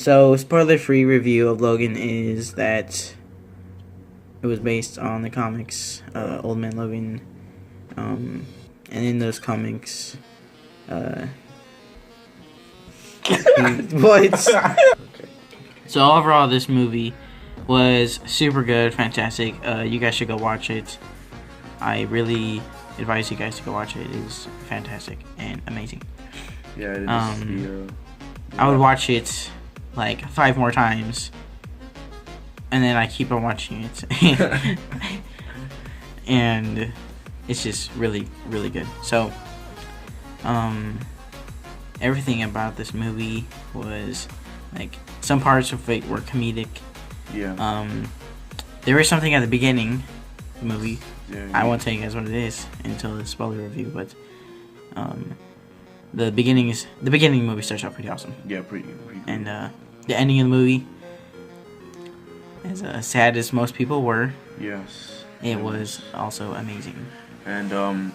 So, spoiler-free review of Logan is that it was based on the comics, Old Man Logan, and in those comics, what? So overall, this movie was super good, fantastic. You guys should go watch it. I really advise you guys to go watch it. It is fantastic and amazing. Yeah, it is I would watch it like 5 more times, and then I keep on watching it. And it's just really, really good. So, everything about this movie was like, some parts of it were comedic. Yeah. There is something at the beginning of the movie. Yeah, I won't tell you guys what it is until the spoiler review, but the beginning of the movie starts out pretty awesome. Yeah, pretty And the ending of the movie, as sad as most people were, yes, it was also amazing. And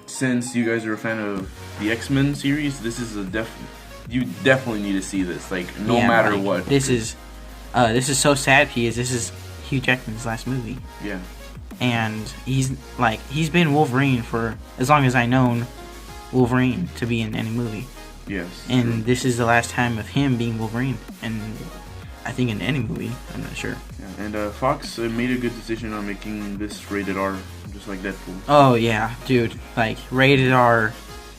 since you guys are a fan of the X-Men series, this is you definitely need to see this. Like, no matter what. This is so sad because this is Hugh Jackman's last movie. Yeah. And he's been Wolverine for as long as I known Wolverine to be in any movie. Yes. And this is the last time of him being Wolverine, and I think in any movie. I'm not sure. Yeah. And Fox made a good decision on making this rated R, just like Deadpool. Oh yeah, dude! Like, rated R.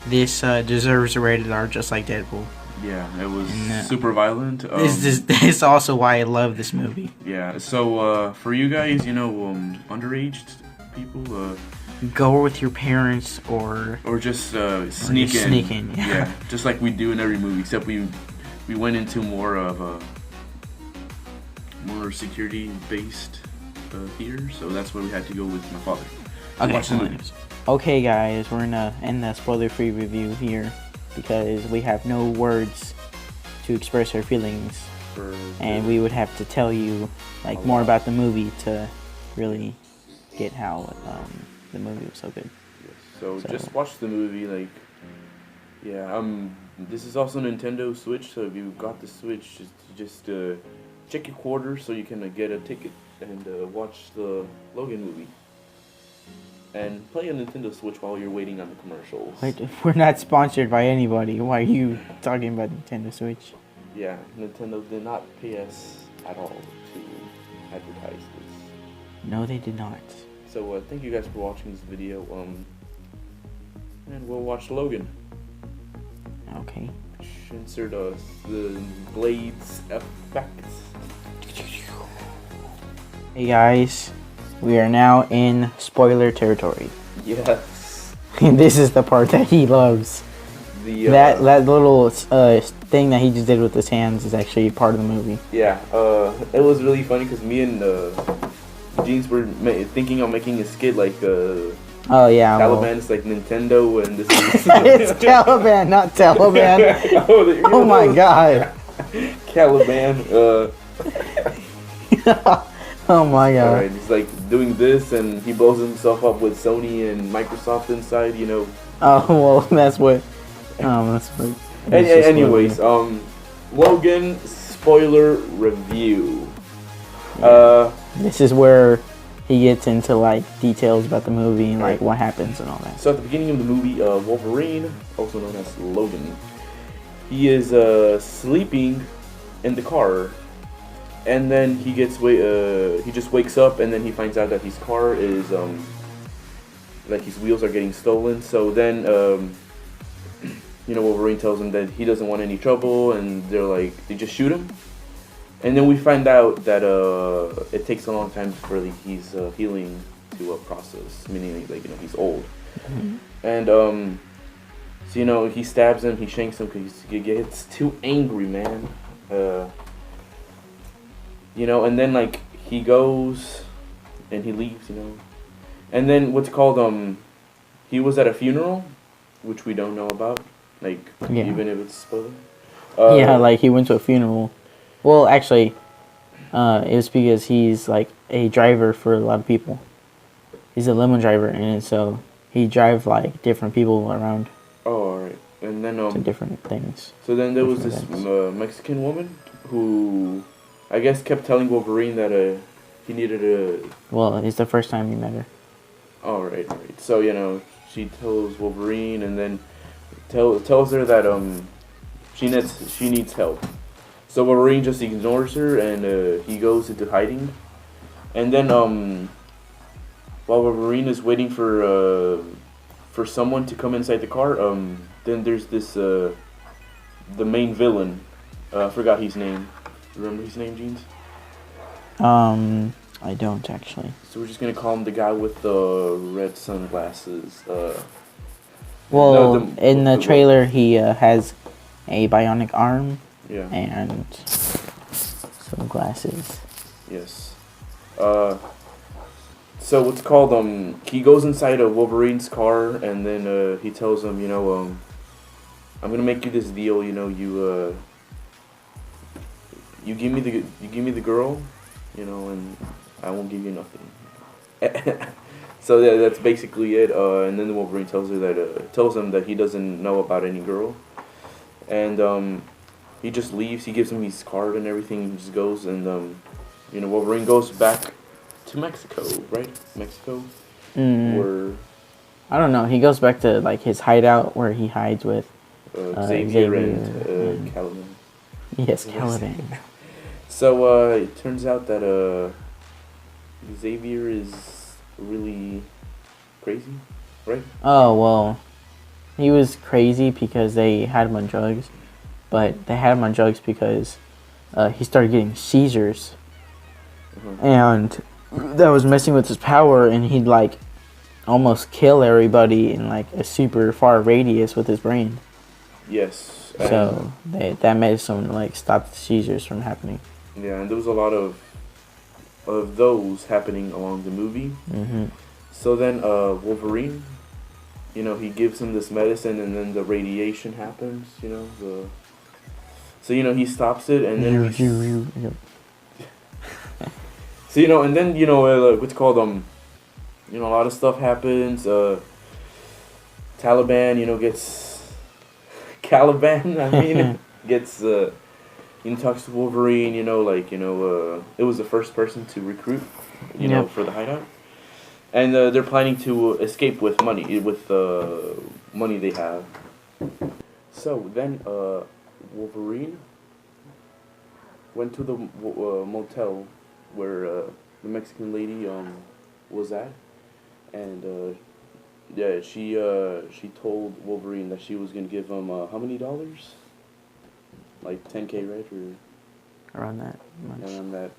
This deserves a rated R, just like Deadpool. Yeah, it was super violent. This is also why I love this movie. Yeah. So for you guys, underage people, go with your parents or just sneak in. Sneak in. Yeah, just like we do in every movie, except we went into more of a more security based theater, so that's why we had to go with my father. Okay. Watch the movie. Okay, guys, we're gonna end the spoiler-free review here because we have no words to express our feelings, and we would have to tell you more about the movie to really get how the movie was so good. Yes. So just watch the movie. This is also Nintendo Switch, so if you got the Switch, just check your quarters so you can get a ticket and watch the Logan movie. And play a Nintendo Switch while you're waiting on the commercials. Wait, we're not sponsored by anybody. Why are you talking about Nintendo Switch? Yeah, Nintendo did not pay us at all to advertise this. No, they did not. So thank you guys for watching this video. And we'll watch Logan. Okay. Insert the blades effect. Hey guys, we are now in spoiler territory. Yes. This is the part that he loves. That little thing that he just did with his hands is actually part of the movie. Yeah. It was really funny because me and Jeans were thinking of making a skit like. Oh yeah. Taliban is like Nintendo, and this is. It's Caliban, not Taliban. Oh my god. Caliban. Oh my god. Alright, he's like doing this, and he blows himself up with Sony and Microsoft inside, Oh well, that's what. Anyways, Logan spoiler review. Yeah. This is where he gets into details about the movie and what happens and all that. So at the beginning of the movie, Wolverine, also known as Logan, he is sleeping in the car. And then he gets he just wakes up, and then he finds out that his car is his wheels are getting stolen. So then Wolverine tells him that he doesn't want any trouble, and they just shoot him. And then we find out that it takes a long time for his healing to process, meaning he's old. Mm-hmm. And so he stabs him, he shanks him because he gets too angry, man. And then he goes and he leaves, And then what's called he was at a funeral, which we don't know about, even if it's spoiler. He went to a funeral. Well, actually, it was because he's a driver for a lot of people. He's a limo driver, and so he drives different people around. Oh, alright. And then to different things. So then there was this Mexican woman who I guess kept telling Wolverine that he needed a. Well, it's the first time you met her. Oh, right. So she tells Wolverine, and then tells her that she needs help. So Wolverine just ignores her, and he goes into hiding. And then while Wolverine is waiting for someone to come inside the car, then there's this the main villain. I forgot his name. Remember his name, Jeans? I don't actually. So we're just gonna call him the guy with the red sunglasses. Well, no, in the trailer, he has a bionic arm. Yeah. And some glasses. Yes. So what's called he goes inside a Wolverine's car, and then he tells him, I'm gonna make you this deal. You give me the girl, and I won't give you nothing. So that's basically it. And then the Wolverine tells him that he doesn't know about any girl, and he just leaves. He gives him his card and everything. He just goes, and Wolverine goes back to Mexico, right? Mexico, or I don't know. He goes back to like his hideout where he hides with Xavier and Caliban. Yes, Caliban. So it turns out that Xavier is really crazy, right? Oh well, he was crazy because they had him on drugs, but they had him on drugs because he started getting seizures, and that was messing with his power, and he'd like almost kill everybody in like a super far radius with his brain. Yes. So that medicine like stopped the seizures from happening. Yeah, and there was a lot of those happening along the movie. Mm-hmm. So then Wolverine, he gives him this medicine, and then the radiation happens. So he stops it, and then so and then what's called a lot of stuff happens. Taliban, gets Caliban. I mean, gets talks to Wolverine. It was the first person to recruit. For the hideout, and they're planning to escape with money money they have. So then Wolverine went to the motel where the Mexican lady was at, and she told Wolverine that she was gonna give him how many dollars? Like $10K, right? Or around that much. Around that,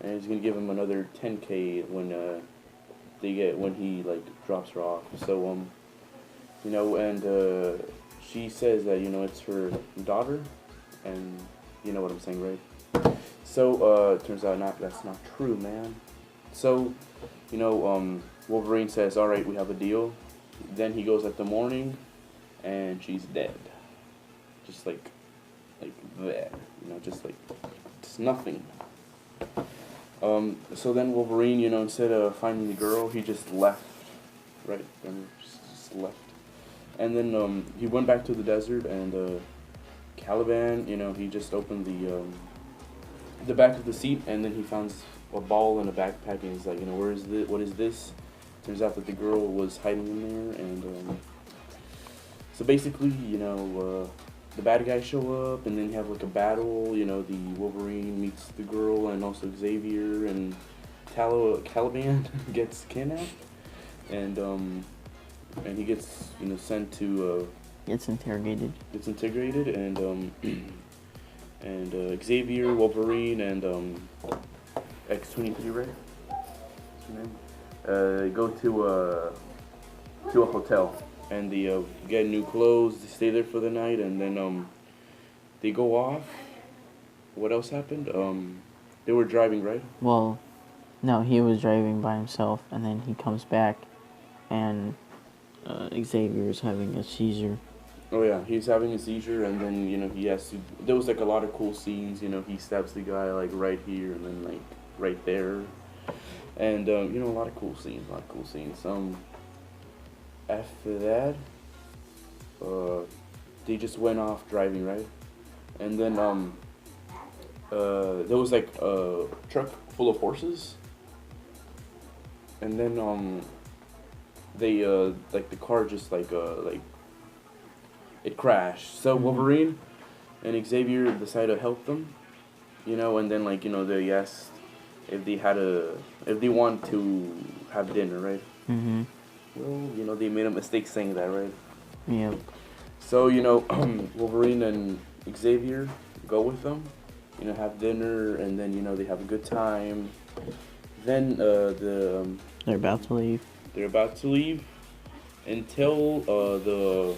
and he's gonna give him another $10K when he like drops her off. So and she says that it's her daughter, and you know what I'm saying, right? So it turns out that's not true, man. So Wolverine says, all right, we have a deal. Then he goes at the morning, and she's dead, just like there, just nothing. So then Wolverine, instead of finding the girl, he just left, right? Just left. And then he went back to the desert, and Caliban, he just opened the back of the seat, and then he finds a ball in a backpack, and he's like, where is this? What is this? Turns out that the girl was hiding in there, and so basically, the bad guys show up, and then you have like a battle. The Wolverine meets the girl, and also Xavier, and Caliban gets kidnapped, and he gets sent to Gets interrogated. And Xavier, Wolverine, and X-23, right? What's her name? Go to a hotel, and they get new clothes. They stay there for the night, and then they go off. What else happened? They were driving, right? Well, no, he was driving by himself, and then he comes back, and Xavier is having a seizure. Oh yeah, he's having a seizure, and then he has to. There was like a lot of cool scenes. He stabs the guy like right here, and then like right there, and a lot of cool scenes. After that, they just went off driving, right? And then there was like a truck full of horses, and then they like the car just like it crashed. So Wolverine and Xavier decided to help them, and then like they asked if they want to have dinner, right? Mm-hmm. Well, they made a mistake saying that, right? Yep. So Wolverine and Xavier go with them, have dinner, and then they have a good time. Then They're about to leave. they're about to leave until the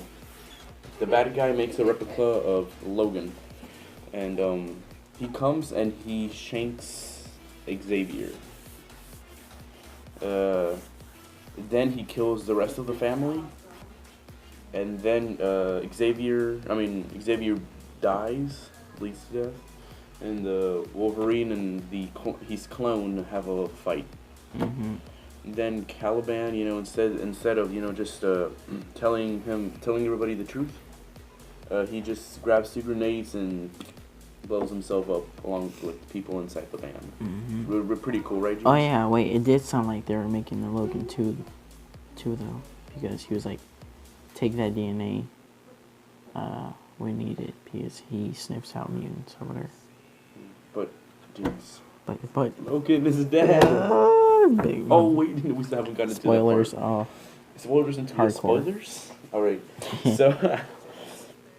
bad guy makes a replica of Logan, and he comes and he shanks Xavier. Then he kills the rest of the family, and then Xavier dies, bleeds to death, and Wolverine and his clone have a fight. Mm-hmm. Then Caliban, instead of just telling everybody the truth, he just grabs 2 grenades and blows himself up along with people inside the van. Mm-hmm. We're pretty cool, right, James? Oh yeah, wait, it did sound like they were making the Logan 2 though, because he was like, take that DNA, we need it, because he sniffs out mutants or whatever. But, James. But Logan is dead. big, Oh wait, we still haven't gotten spoilers. into that part. Oh, Spoilers into the hardcore. spoilers. All right.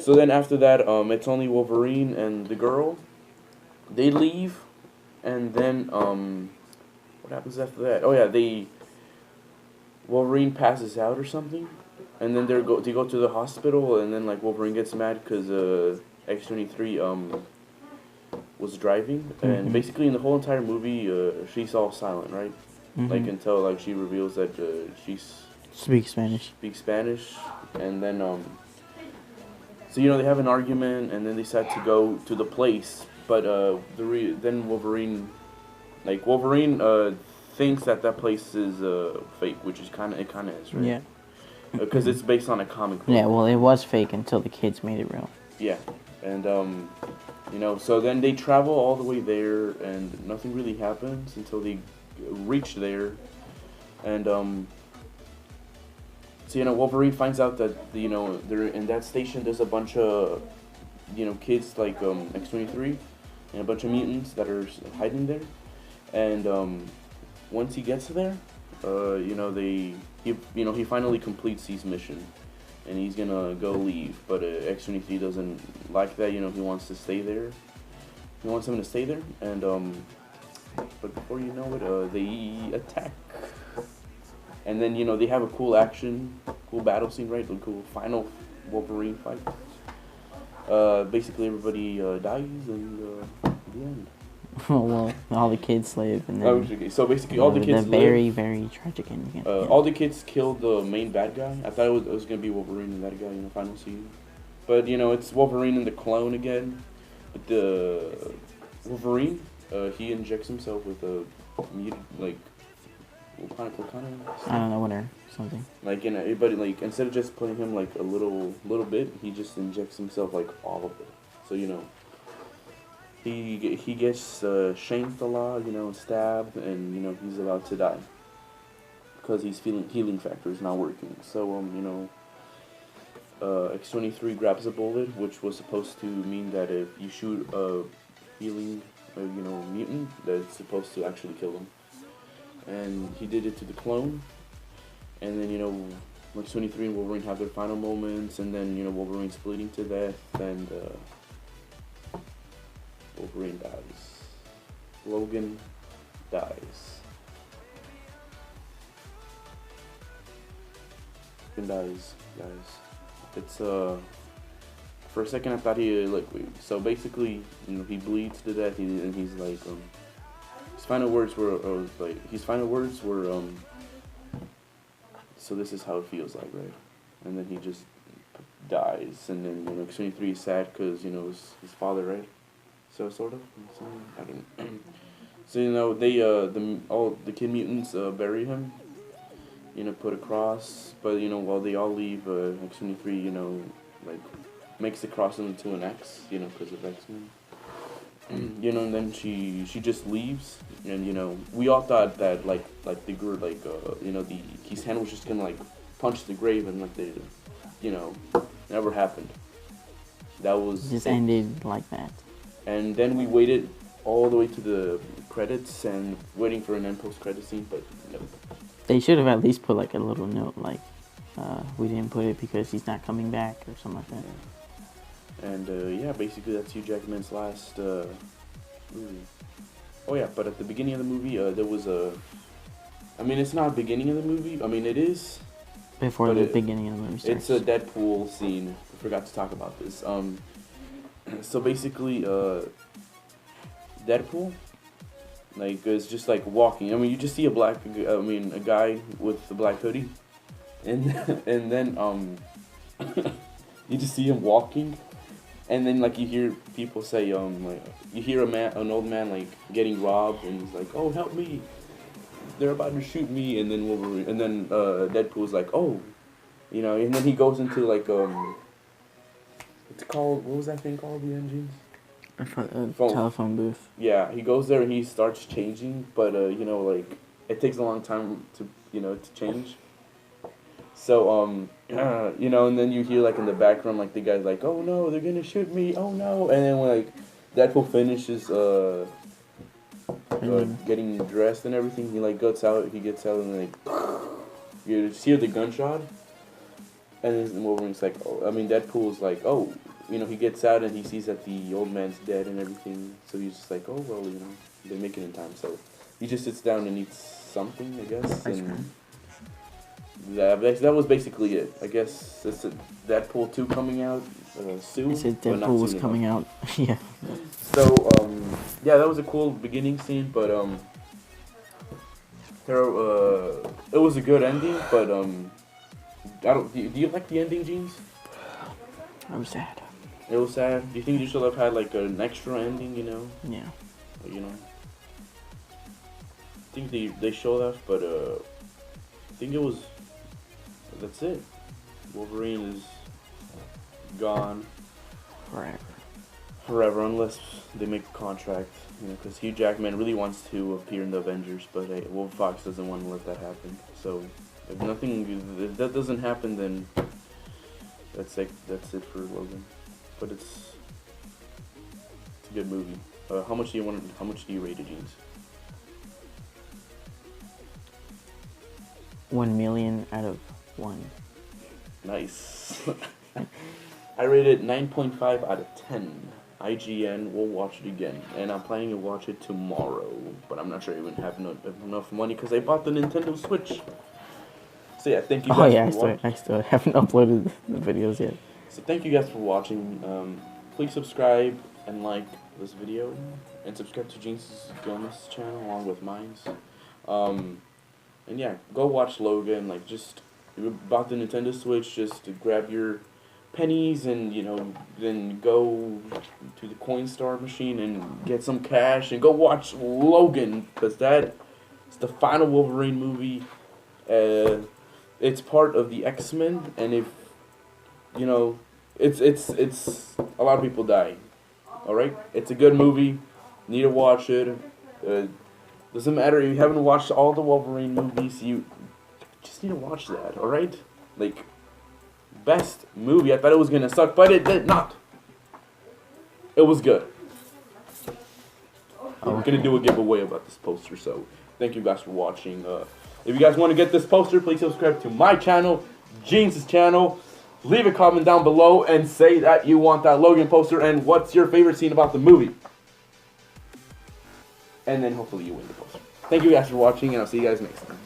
So then after that, it's only Wolverine and the girl. They leave, and then what happens after that? Oh yeah, Wolverine passes out or something, and then they go to the hospital, and then like Wolverine gets mad because X-23 was driving, and basically in the whole entire movie, she's all silent, right? Mm-hmm. Like until like she reveals that she Speak Spanish. speaks Spanish, and then so they have an argument, and then they decide to go to the place, but then Wolverine thinks that place is fake, which is kind of is, right? Yeah. Because it's based on a comic book. Yeah. Well, it was fake until the kids made it real. Yeah, and so then they travel all the way there, and nothing really happens until they reach there, and so Wolverine finds out that they're in that station. There's a bunch of kids like X-23 and a bunch of mutants that are hiding there, and once he gets there, he finally completes his mission, and he's gonna go leave. But X-23 doesn't like that. He wants to stay there. He wants him to stay there, and but before you know it, they attack. And then they have a cool battle scene, right? The cool final Wolverine fight. Basically everybody dies, and the end. Well, all the kids live, and then Okay, so basically all the kids the live. very, very tragic ending. All the kids killed the main bad guy. I thought it was gonna be Wolverine and that guy in the final scene, but it's Wolverine and the clone again. But the Wolverine, he injects himself with a mutant, like what kind of? I don't know, whatever, something. Like everybody, like instead of just putting him like a little bit, he just injects himself like all of it. So he gets shanked a lot, stabbed, and he's about to die because his healing factor is not working. So X-23 grabs a bullet, which was supposed to mean that if you shoot a healing mutant, that's supposed to actually kill him. And he did it to the clone, and then X-23 and Wolverine have their final moments, and then Wolverine's bleeding to death, and Wolverine dies. Logan dies. Logan dies, guys. It's for a second I thought so basically he bleeds to death, and he's like his final words were so this is how it feels like, right? And then he just dies, and then X-23 is sad because his father, right? So sort of. I don't know. So they all the kid mutants bury him. Put a cross, but while they all leave, X-23 like makes the cross into an X, because of X-Men. you know, and then she just leaves, and you know, we all thought that like the girl, like you know, his hand was just gonna like punch the grave, and like you know, never happened. That was Just ended like that. And then we waited all the way to the credits and waiting for an end post credit scene, but no. They should have at least put like a little note like, we didn't put it because he's not coming back or something like that. And yeah, basically that's Hugh Jackman's last movie. Oh yeah, but at the beginning of the movie, there was I mean, it's not the beginning of the movie. I mean, it is. Before the beginning of the movie starts. It's a Deadpool scene. I forgot to talk about this. So basically, Deadpool, like, is just like walking. I mean, you just see a guy with a black hoodie, and and then you just see him walking, and then like you hear people say like, you hear an old man like getting robbed, and he's like, "Oh, help me! They're about to shoot me!" And then Deadpool's like, "Oh, you know," and then he goes into like what's it called? What was that thing called? The engines? Telephone booth. Yeah, he goes there and he starts changing, but you know, like, it takes a long time to change. So you know, and then you hear like in the background like the guy's like, "Oh no, they're gonna shoot me! Oh no!" And then when like Deadpool finishes getting dressed and everything, he like gets out and like you just hear the gunshot, and then Wolverine's like, "Oh," I mean Deadpool's like, "Oh." You know, he gets out and he sees that the old man's dead and everything. So he's just like, "Oh, well, you know, they make it in time." So he just sits down and eats something, I guess. And that was basically it. I guess it's a Deadpool 2 coming out soon. I said Deadpool was coming out. Yeah. So, yeah, that was a cool beginning scene, but it was a good ending, but do you like the ending, Jeans? I was sad. It was sad. Do you think you should have had like an extra ending, you know? Yeah. You know? I think they showed us, but I think it was. That's it. Wolverine is gone. Forever, unless they make a contract, you know, because Hugh Jackman really wants to appear in the Avengers, but Wolf Fox doesn't want to let that happen. So if that doesn't happen, then that's it for Logan. But it's a good movie. How much do you rate it, Jeans? 1 million out of 1. Nice. I rated 9.5 out of 10. IGN will watch it again, and I'm planning to watch it tomorrow. But I'm not sure I even have enough money because I bought the Nintendo Switch. So yeah, thank you guys for watching. I still haven't uploaded the videos yet. So thank you guys for watching. Please subscribe and like this video, and subscribe to Jeans' Gomez channel along with mine's. And yeah, go watch Logan. Like, just if you bought the Nintendo Switch, just to grab your pennies and, you know, then go to the Coinstar machine and get some cash and go watch Logan, because that is the final Wolverine movie. It's part of the X-Men, and if you know, it's a lot of people die. All right, it's a good movie. Need to watch it. Doesn't matter if you haven't watched all the Wolverine movies. You just need to watch that. All right, like, best movie. I thought it was gonna suck, but it did not. It was good. I'm gonna do a giveaway about this poster, so thank you guys for watching. If you guys want to get this poster, please subscribe to my channel, Jeans' channel. Leave a comment down below and say that you want that Logan poster and what's your favorite scene about the movie. And then hopefully you win the poster. Thank you guys for watching, and I'll see you guys next time.